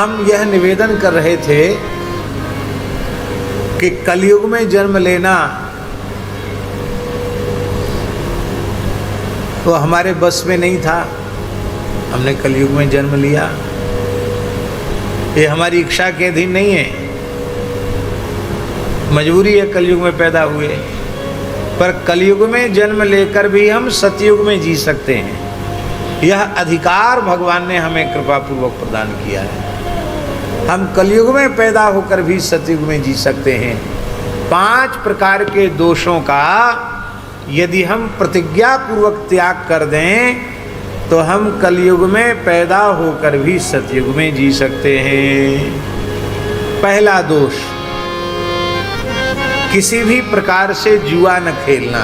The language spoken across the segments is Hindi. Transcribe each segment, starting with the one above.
हम यह निवेदन कर रहे थे कि कलयुग में जन्म लेना तो हमारे बस में नहीं था। हमने कलयुग में जन्म लिया, ये हमारी इच्छा के अधीन नहीं है, मजबूरी है, कलयुग में पैदा हुए। पर कलयुग में जन्म लेकर भी हम सतयुग में जी सकते हैं। यह अधिकार भगवान ने हमें कृपापूर्वक प्रदान किया है। हम कलयुग में पैदा होकर भी सतयुग में जी सकते हैं। 5 प्रकार के दोषों का यदि हम प्रतिज्ञा पूर्वक त्याग कर दें तो हम कलयुग में पैदा होकर भी सतयुग में जी सकते हैं। पहला दोष, किसी भी प्रकार से जुआ न खेलना।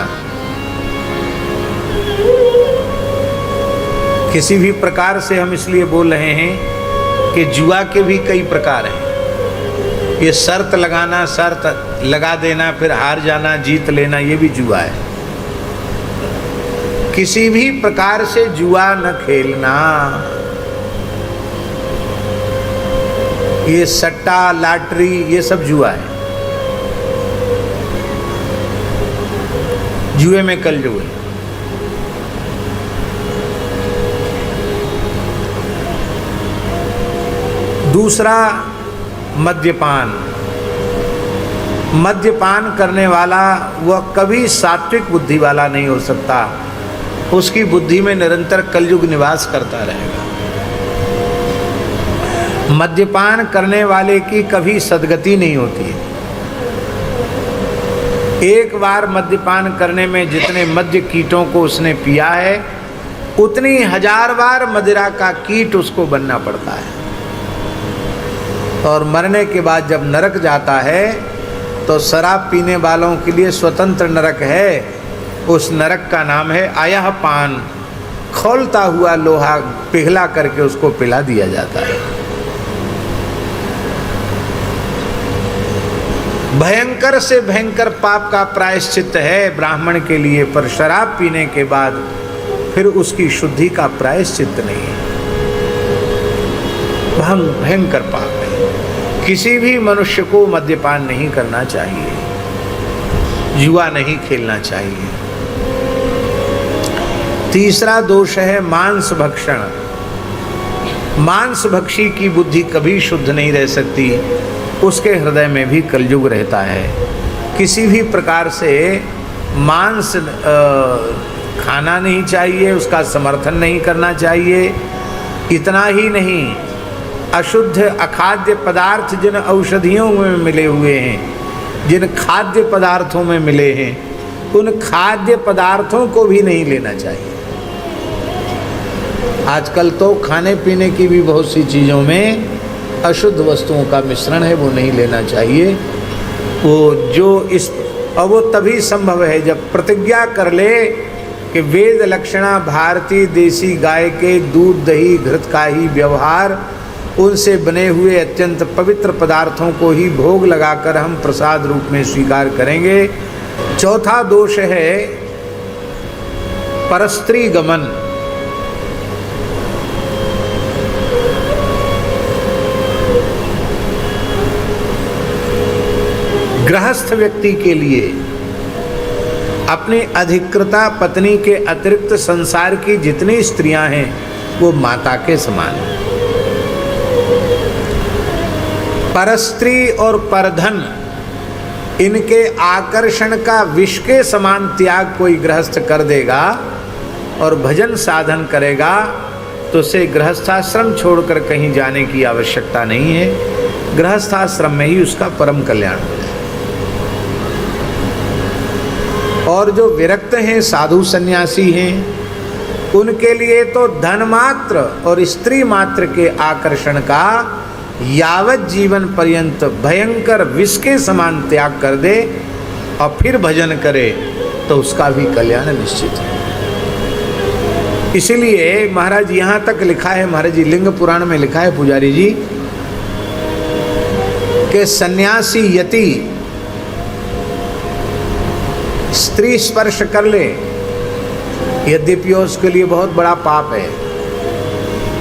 किसी भी प्रकार से हम इसलिए बोल रहे हैं कि जुआ के भी कई प्रकार हैं। ये शर्त लगाना, शर्त लगा देना, फिर हार जाना, जीत लेना, ये भी जुआ है। किसी भी प्रकार से जुआ न खेलना। ये सट्टा, लॉटरी, ये सब जुआ है। जुए में कलयुग है। दूसरा, मद्यपान। मद्यपान करने वाला वह कभी सात्विक बुद्धि वाला नहीं हो सकता। उसकी बुद्धि में निरंतर कलयुग निवास करता रहेगा। मद्यपान करने वाले की कभी सद्गति नहीं होती है। एक बार मद्यपान करने में जितने मद्य कीटों को उसने पिया है उतनी 1000 बार मदिरा का कीट उसको बनना पड़ता है। और मरने के बाद जब नरक जाता है तो शराब पीने वालों के लिए स्वतंत्र नरक है। उस नरक का नाम है आयह पान। खौलता हुआ लोहा पिघला करके उसको पिला दिया जाता है। भयंकर से भयंकर पाप का प्रायश्चित है ब्राह्मण के लिए, पर शराब पीने के बाद फिर उसकी शुद्धि का प्रायश्चित नहीं है। भयंकर पाप है। किसी भी मनुष्य को मद्यपान नहीं करना चाहिए, जुआ नहीं खेलना चाहिए। तीसरा दोष है मांस भक्षण। मांस भक्षी की बुद्धि कभी शुद्ध नहीं रह सकती। उसके हृदय में भी कलयुग रहता है। किसी भी प्रकार से मांस खाना नहीं चाहिए, उसका समर्थन नहीं करना चाहिए। इतना ही नहीं, अशुद्ध अखाद्य पदार्थ जिन औषधियों में मिले हुए हैं, जिन खाद्य पदार्थों में मिले हैं, उन खाद्य पदार्थों को भी नहीं लेना चाहिए। आजकल तो खाने पीने की भी बहुत सी चीज़ों में अशुद्ध वस्तुओं का मिश्रण है, वो नहीं लेना चाहिए। वो जो इस और वो तभी संभव है जब प्रतिज्ञा कर ले कि वेद लक्षणा भारतीय देसी गाय के दूध दही घृत का ही व्यवहार, उनसे बने हुए अत्यंत पवित्र पदार्थों को ही भोग लगाकर हम प्रसाद रूप में स्वीकार करेंगे। चौथा दोष है परस्त्री गमन। गृहस्थ व्यक्ति के लिए अपनी अधिकृता पत्नी के अतिरिक्त संसार की जितनी स्त्रियां हैं वो माता के समान हैं। परस्त्री और परधन, इनके आकर्षण का विष के समान त्याग कोई गृहस्थ कर देगा और भजन साधन करेगा तो उसे गृहस्थाश्रम छोड़कर कहीं जाने की आवश्यकता नहीं है। गृहस्थाश्रम में ही उसका परम कल्याण हो जाए। और जो विरक्त हैं, साधु सन्यासी हैं, उनके लिए तो धन मात्र और स्त्री मात्र के आकर्षण का यावत जीवन पर्यंत भयंकर विष के समान त्याग कर दे और फिर भजन करे तो उसका भी कल्याण निश्चित है। इसीलिए महाराज यहाँ तक लिखा है, महाराज जी लिंग पुराण में लिखा है पुजारी जी कि सन्यासी यति स्त्री स्पर्श कर ले, यद्यपि उसके लिए बहुत बड़ा पाप है,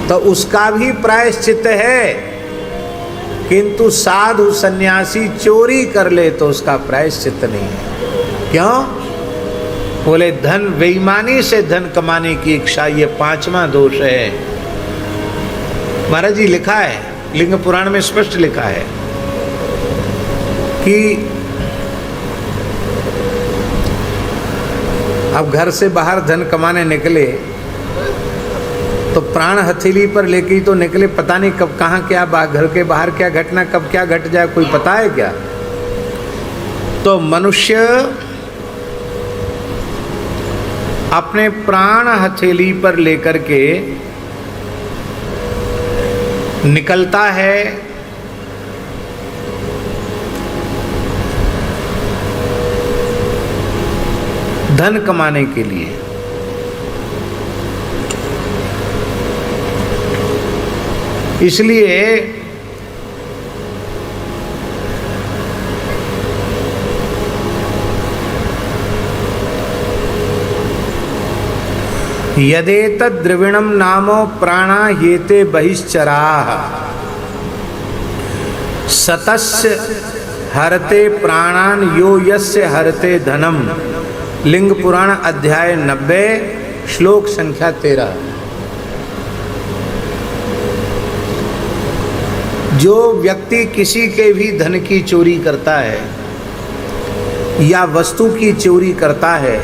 तो उसका भी प्रायश्चित है किंतु साधु सन्यासी चोरी कर ले तो उसका प्रायश्चित नहीं है। क्यों? बोले धन, बेईमानी से धन कमाने की इच्छा, ये 5वां दोष है। महाराज जी लिखा है, लिंग पुराण में स्पष्ट लिखा है कि अब घर से बाहर धन कमाने निकले तो प्राण हथेली पर लेके ही तो निकले, पता नहीं कब कहाँ क्या घर के बाहर क्या घटना, कब क्या घट जाए, कोई पता है क्या? तो मनुष्य अपने प्राण हथेली पर लेकर के निकलता है धन कमाने के लिए। इसलिए यदेतद् द्रविणम नामो प्राणा येते बहिश्चराः सतस्य हरते प्राणान यो यस्य हरते धनम। लिंग पुराण अध्याय 90 श्लोक संख्या 13। जो व्यक्ति किसी के भी धन की चोरी करता है या वस्तु की चोरी करता है,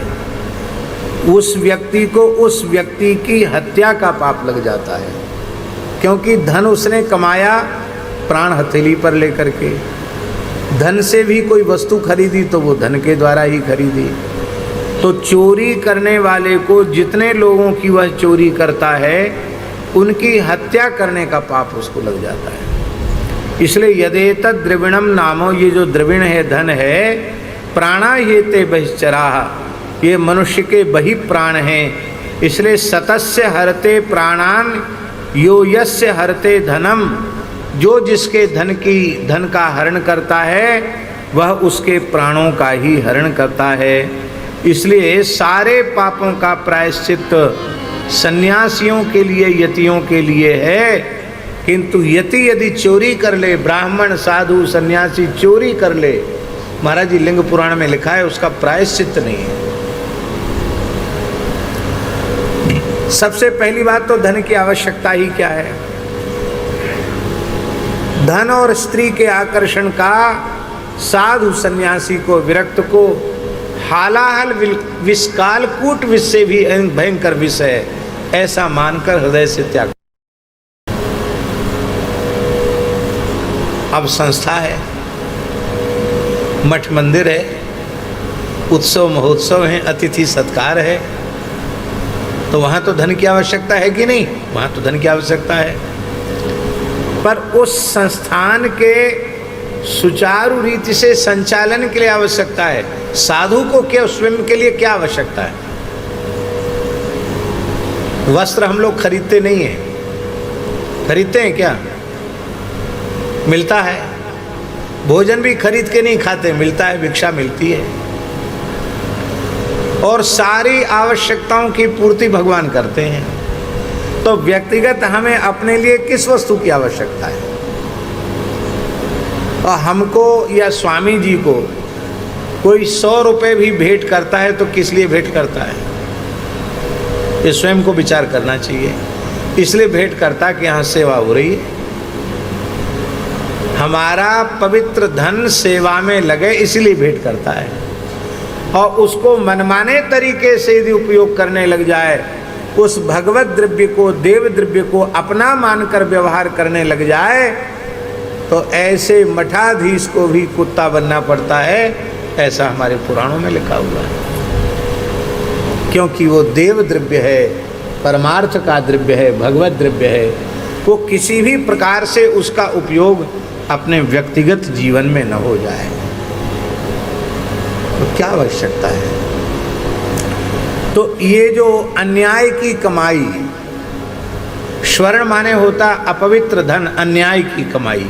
उस व्यक्ति को उस व्यक्ति की हत्या का पाप लग जाता है, क्योंकि धन उसने कमाया प्राण हथेली पर लेकर के। धन से भी कोई वस्तु खरीदी तो वो धन के द्वारा ही खरीदी। तो चोरी करने वाले को जितने लोगों की वह चोरी करता है उनकी हत्या करने का पाप उसको लग जाता है। इसलिए यदेतद् द्रविणम नामो, ये जो द्रविण है, धन है, प्राणा ये ते बहिश्चराः, ये मनुष्य के बहि प्राण हैं। इसलिए सतस्य हरते प्राणान यो यस्य हरते धनम, जो जिसके धन का हरण करता है वह उसके प्राणों का ही हरण करता है। इसलिए सारे पापों का प्रायश्चित सन्यासियों के लिए, यतियों के लिए है, किंतु यति यदि चोरी कर ले, ब्राह्मण साधु सन्यासी चोरी कर ले, महाराज जी लिंग पुराण में लिखा है उसका प्रायश्चित नहीं है। सबसे पहली बात तो धन की आवश्यकता ही क्या है? धन और स्त्री के आकर्षण का साधु सन्यासी को, विरक्त को हालाहल विषकालकूट विष से भी भयंकर विष है ऐसा मानकर हृदय से त्याग। अब संस्था है, मठ मंदिर है, उत्सव महोत्सव है, अतिथि सत्कार है, तो वहाँ तो धन की आवश्यकता है कि नहीं? वहाँ तो धन की आवश्यकता है, पर उस संस्थान के सुचारू रीति से संचालन के लिए आवश्यकता है। साधु को क्या स्वयं के लिए क्या आवश्यकता है? वस्त्र हम लोग खरीदते नहीं हैं, खरीदते हैं क्या? मिलता है। भोजन भी खरीद के नहीं खाते, मिलता है, भिक्षा मिलती है। और सारी आवश्यकताओं की पूर्ति भगवान करते हैं। तो व्यक्तिगत हमें अपने लिए किस वस्तु की आवश्यकता है? और हमको या स्वामी जी को कोई 100 रुपये भी भेंट करता है तो किस लिए भेंट करता है? ये स्वयं को विचार करना चाहिए। इसलिए भेंट करता कि यहाँ सेवा हो रही है, हमारा पवित्र धन सेवा में लगे, इसलिए भेंट करता है। और उसको मनमाने तरीके से यदि उपयोग करने लग जाए, उस भगवत द्रव्य को, देव द्रव्य को अपना मानकर व्यवहार करने लग जाए, तो ऐसे मठाधीश को भी कुत्ता बनना पड़ता है, ऐसा हमारे पुराणों में लिखा हुआ है। क्योंकि वो देव द्रव्य है, परमार्थ का द्रव्य है, भगवत द्रव्य है, वो किसी भी प्रकार से उसका उपयोग अपने व्यक्तिगत जीवन में न हो जाए। तो क्या आवश्यकता है? तो ये जो अन्याय की कमाई, स्वर्ण माने होता अपवित्र धन, अन्याय की कमाई,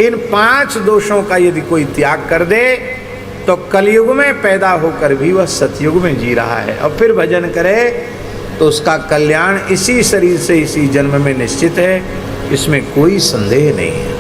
इन 5 दोषों का यदि कोई त्याग कर दे तो कलयुग में पैदा होकर भी वह सतयुग में जी रहा है, और फिर भजन करे तो उसका कल्याण इसी शरीर से, इसी जन्म में निश्चित है, इसमें कोई संदेह नहीं है।